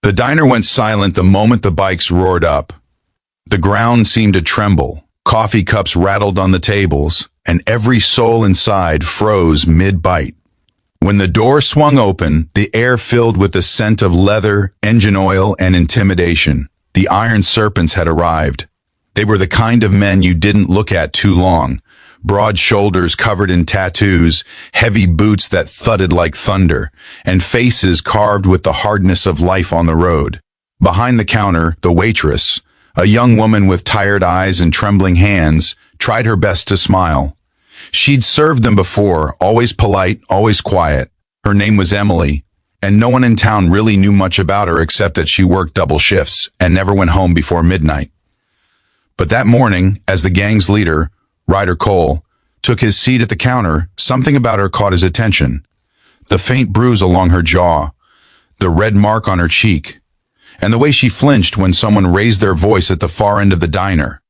The diner went silent the moment the bikes roared up. The ground seemed to tremble, coffee cups rattled on the tables, and every soul inside froze mid-bite. When the door swung open, the air filled with the scent of leather, engine oil, and intimidation. The iron serpents had arrived. They were the kind of men you didn't look at too long. Broad shoulders covered in tattoos, heavy boots that thudded like thunder, and faces carved with the hardness of life on the road. Behind the counter, the waitress, a young woman with tired eyes and trembling hands, tried her best to smile. She'd served them before, always polite, always quiet. Her name was Emily, and no one in town really knew much about her except that she worked double shifts and never went home before midnight. But that morning, as the gang's leader, Ryder Cole, took his seat at the counter, something about her caught his attention. The faint bruise along her jaw, the red mark on her cheek, and the way she flinched when someone raised their voice at the far end of the diner.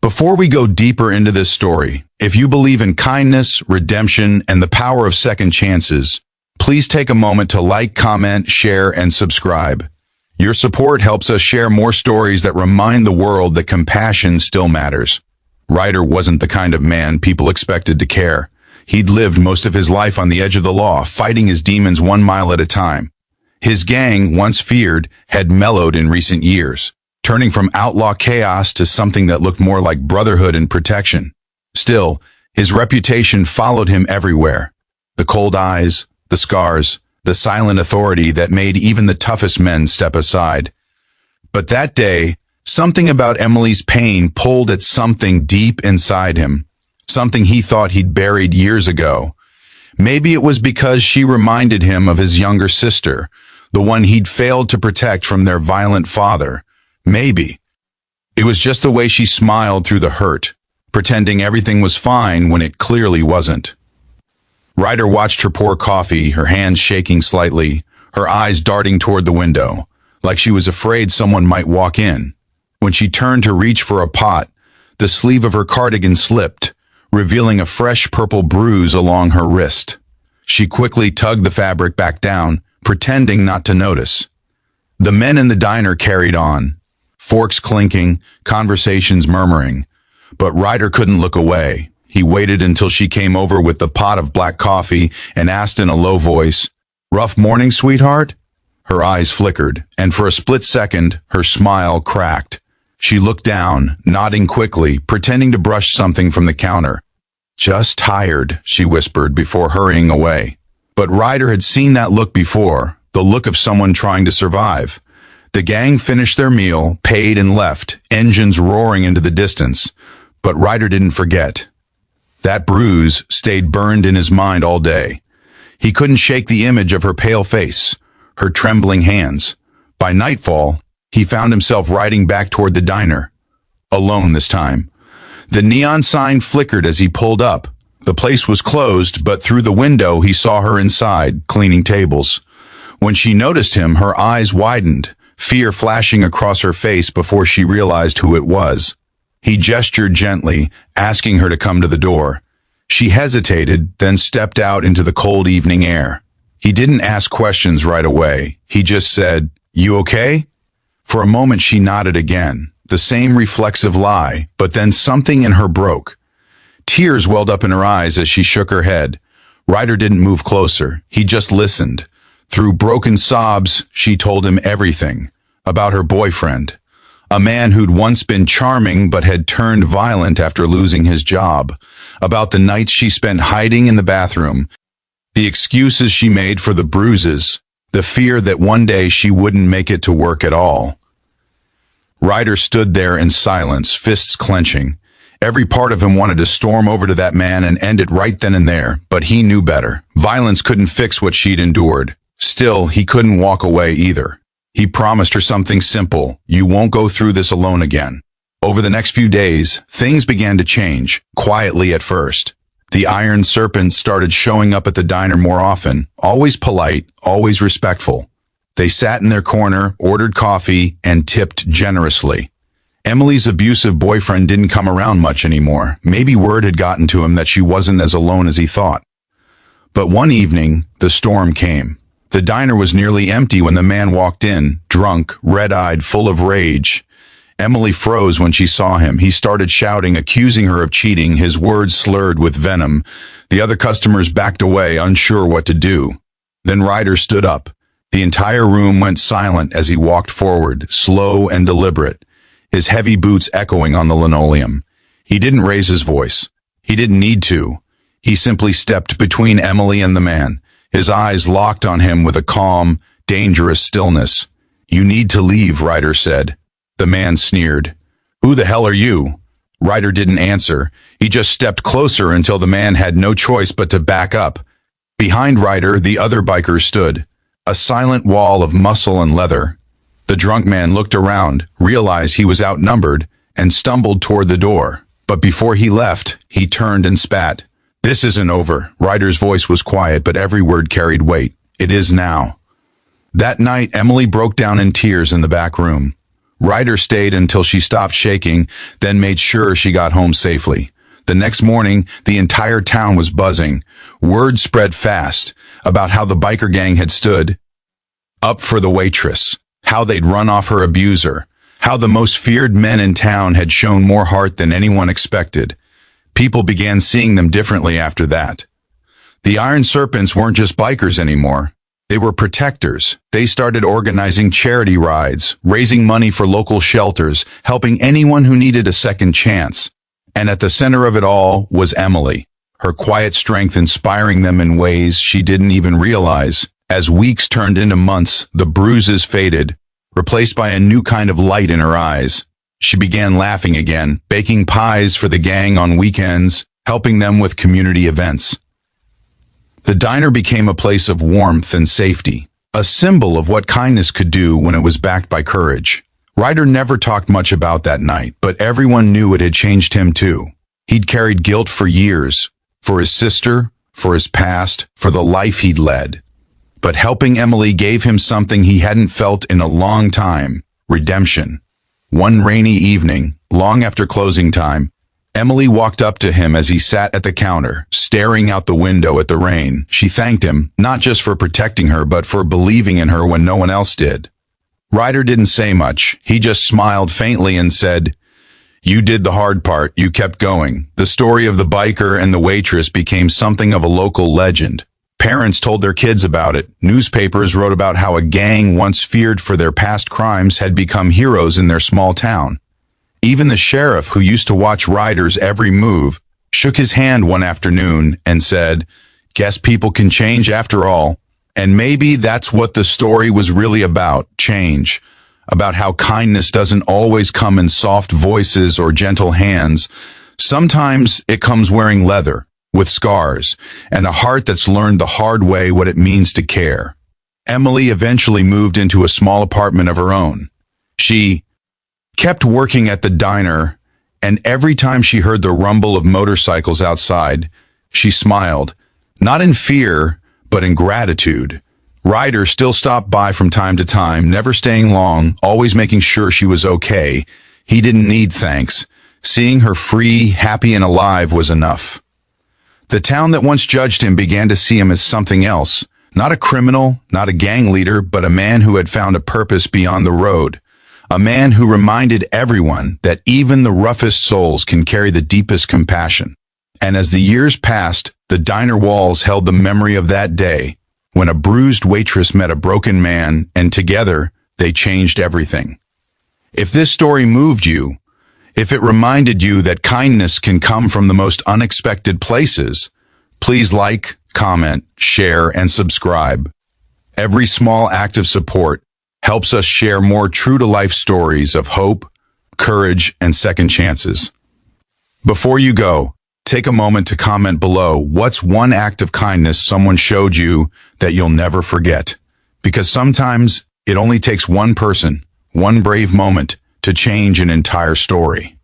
Before we go deeper into this story, if you believe in kindness, redemption, and the power of second chances, please take a moment to like, comment, share, and subscribe. Your support helps us share more stories that remind the world that compassion still matters. Ryder wasn't the kind of man people expected to care. He'd lived most of his life on the edge of the law, fighting his demons 1 mile at a time. His gang, once feared, had mellowed in recent years, turning from outlaw chaos to something that looked more like brotherhood and protection. Still, his reputation followed him everywhere. The cold eyes, the scars, the silent authority that made even the toughest men step aside. But that day, something about Emily's pain pulled at something deep inside him, something he thought he'd buried years ago. Maybe it was because she reminded him of his younger sister, the one he'd failed to protect from their violent father. Maybe it was just the way she smiled through the hurt, pretending everything was fine when it clearly wasn't. Ryder watched her pour coffee, her hands shaking slightly, her eyes darting toward the window, like she was afraid someone might walk in. When she turned to reach for a pot, the sleeve of her cardigan slipped, revealing a fresh purple bruise along her wrist. She quickly tugged the fabric back down, pretending not to notice. The men in the diner carried on, forks clinking, conversations murmuring. But Ryder couldn't look away. He waited until she came over with the pot of black coffee and asked in a low voice, "Rough morning, sweetheart?" Her eyes flickered, and for a split second, her smile cracked. She looked down, nodding quickly, pretending to brush something from the counter. "Just tired," she whispered before hurrying away. But Ryder had seen that look before, the look of someone trying to survive. The gang finished their meal, paid, and left, engines roaring into the distance. But Ryder didn't forget. That bruise stayed burned in his mind all day. He couldn't shake the image of her pale face, her trembling hands. By nightfall, he found himself riding back toward the diner. Alone this time. The neon sign flickered as he pulled up. The place was closed, but through the window he saw her inside, cleaning tables. When she noticed him, her eyes widened, fear flashing across her face before she realized who it was. He gestured gently, asking her to come to the door. She hesitated, then stepped out into the cold evening air. He didn't ask questions right away. He just said, "You okay?" For a moment she nodded again, the same reflexive lie, but then something in her broke. Tears welled up in her eyes as she shook her head. Ryder didn't move closer. He just listened. Through broken sobs, she told him everything about her boyfriend, a man who'd once been charming but had turned violent after losing his job, about the nights she spent hiding in the bathroom, the excuses she made for the bruises, the fear that one day she wouldn't make it to work at all. Ryder stood there in silence, fists clenching. Every part of him wanted to storm over to that man and end it right then and there, but he knew better. Violence couldn't fix what she'd endured. Still, he couldn't walk away either. He promised her something simple: "You won't go through this alone again." Over the next few days, things began to change, quietly at first. The iron serpents started showing up at the diner more often, always polite, always respectful. They sat in their corner, ordered coffee, and tipped generously. Emily's abusive boyfriend didn't come around much anymore. Maybe word had gotten to him that she wasn't as alone as he thought. But one evening, the storm came. The diner was nearly empty when the man walked in, drunk, red-eyed, full of rage. Emily froze when she saw him. He started shouting, accusing her of cheating, his words slurred with venom. The other customers backed away, unsure what to do. Then Ryder stood up. The entire room went silent as he walked forward, slow and deliberate, his heavy boots echoing on the linoleum. He didn't raise his voice. He didn't need to. He simply stepped between Emily and the man, his eyes locked on him with a calm, dangerous stillness. "You need to leave," Ryder said. The man sneered. "Who the hell are you?" Ryder didn't answer. He just stepped closer until the man had no choice but to back up. Behind Ryder, the other bikers stood, a silent wall of muscle and leather. The drunk man looked around, realized he was outnumbered, and stumbled toward the door. But before he left, he turned and spat. "This isn't over." Ryder's voice was quiet, but every word carried weight. "It is now." That night, Emily broke down in tears in the back room. Ryder stayed until she stopped shaking, then made sure she got home safely. The next morning, the entire town was buzzing. Word spread fast about how the biker gang had stood up for the waitress, how they'd run off her abuser, how the most feared men in town had shown more heart than anyone expected. People began seeing them differently after that. The Iron Serpents weren't just bikers anymore. They were protectors. They started organizing charity rides, raising money for local shelters, helping anyone who needed a second chance. And at the center of it all was Emily, her quiet strength inspiring them in ways she didn't even realize. As weeks turned into months, the bruises faded, replaced by a new kind of light in her eyes. She began laughing again, baking pies for the gang on weekends, helping them with community events. The diner became a place of warmth and safety, a symbol of what kindness could do when it was backed by courage. Ryder never talked much about that night, but everyone knew it had changed him too. He'd carried guilt for years, for his sister, for his past, for the life he'd led. But helping Emily gave him something he hadn't felt in a long time: redemption. One rainy evening, long after closing time, Emily walked up to him as he sat at the counter, staring out the window at the rain. She thanked him, not just for protecting her, but for believing in her when no one else did. Ryder didn't say much. He just smiled faintly and said, "You did the hard part. You kept going." The story of the biker and the waitress became something of a local legend. Parents told their kids about it. Newspapers wrote about how a gang once feared for their past crimes had become heroes in their small town. Even the sheriff, who used to watch Ryder's every move, shook his hand one afternoon and said, "Guess people can change after all." And maybe that's what the story was really about, change. About how kindness doesn't always come in soft voices or gentle hands. Sometimes it comes wearing leather, with scars, and a heart that's learned the hard way what it means to care. Emily eventually moved into a small apartment of her own. She kept working at the diner, and every time she heard the rumble of motorcycles outside, she smiled, not in fear, but in gratitude. Ryder still stopped by from time to time, never staying long, always making sure she was okay. He didn't need thanks. Seeing her free, happy, and alive was enough. The town that once judged him began to see him as something else. Not a criminal, not a gang leader, but a man who had found a purpose beyond the road. A man who reminded everyone that even the roughest souls can carry the deepest compassion. And as the years passed, the diner walls held the memory of that day, when a bruised waitress met a broken man, and together they changed everything. If this story moved you, if it reminded you that kindness can come from the most unexpected places, please like, comment, share, and subscribe. Every small act of support helps us share more true-to-life stories of hope, courage, and second chances. Before you go, take a moment to comment below what's one act of kindness someone showed you that you'll never forget. Because sometimes it only takes one person, one brave moment, to change an entire story.